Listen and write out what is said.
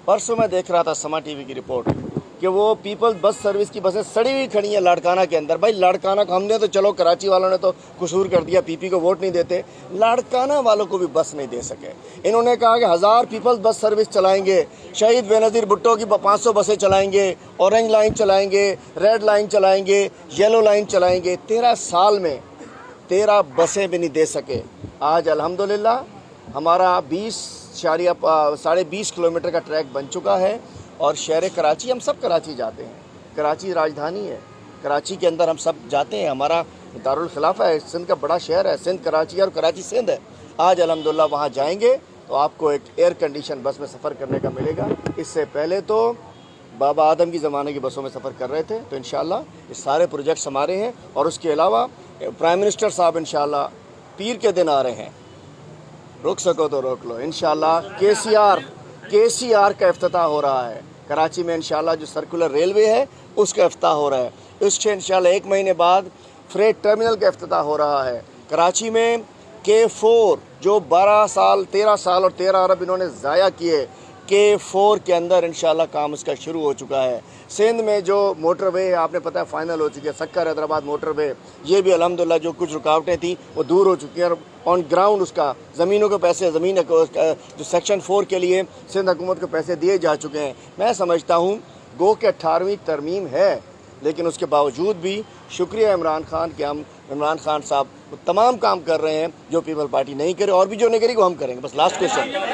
परसों मैं देख रहा था समा टीवी की रिपोर्ट कि वो पीपल्स बस सर्विस की बसें सड़ी हुई खड़ी हैं लाड़काना के अंदर। भाई लाड़काना को हमने तो चलो कराची वालों ने तो कसूर कर दिया, पीपी को वोट नहीं देते, लाड़काना वालों को भी बस नहीं दे सके। इन्होंने कहा कि 1000 पीपल्स बस सर्विस चलाएंगे, शहीद बेनज़ीर भुट्टो की 500 बसें चलाएंगे, ऑरेंज लाइन चलाएंगे, रेड लाइन चलाएंगे, येलो लाइन चलाएंगे। 13 साल में 13 बसें भी नहीं दे सके। आज अल्हम्दुलिल्लाह हमारा 20 किलोमीटर का ट्रैक बन चुका है और शहर कराची, हम सब कराची जाते हैं, कराची राजधानी है, कराची के अंदर हम सब जाते हैं। हमारा दारुल खिलाफा है, सिंध का बड़ा शहर है, सिंध कराची और कराची सिंध है। आज अल्हम्दुलिल्लाह वहाँ जाएंगे तो आपको एक एयर कंडीशन बस में सफ़र करने का मिलेगा। इससे पहले तो बाबा आदम की ज़माने की बसों में सफ़र कर रहे थे, तो इंशाअल्लाह ये सारे प्रोजेक्ट्स हमारे हैं। और उसके अलावा प्राइम मिनिस्टर साहब इंशाअल्लाह पीर के दिन आ रहे हैं, रोक सको तो रोक लो। इंशाअल्लाह केसीआर का इफ्तिताह हो रहा है कराची में। इंशाअल्लाह जो सर्कुलर रेलवे है उसका इफ्तिताह हो रहा है। उससे इंशाअल्लाह 1 महीने बाद फ्रेट टर्मिनल का इफ्तिताह हो रहा है कराची में। K4 जो 13 साल और 13 अरब इन्होंने ज़ाया किए, K4 के अंदर इंशाअल्लाह काम उसका शुरू हो चुका है। सिंध में जो मोटरवे है आपने पता है फाइनल हो चुकी है, सक्कर हैदराबाद मोटरवे, ये भी अल्हम्दुलिल्लाह जो कुछ रुकावटें थी वो दूर हो चुकी हैं। और ऑन ग्राउंड उसका ज़मीनों के पैसे, ज़मीन जो सेक्शन 4 के लिए सिंध हुकूमत को पैसे दिए जा चुके हैं। मैं समझता हूँ गो के 18वीं तरमीम है, लेकिन उसके बावजूद भी शुक्रिया इमरान खान कि हम इमरान खान साहब वो तमाम काम कर रहे हैं जो पीपल पार्टी नहीं करे, और भी जो नहीं करेगी वो हम करेंगे। बस लास्ट क्वेश्चन।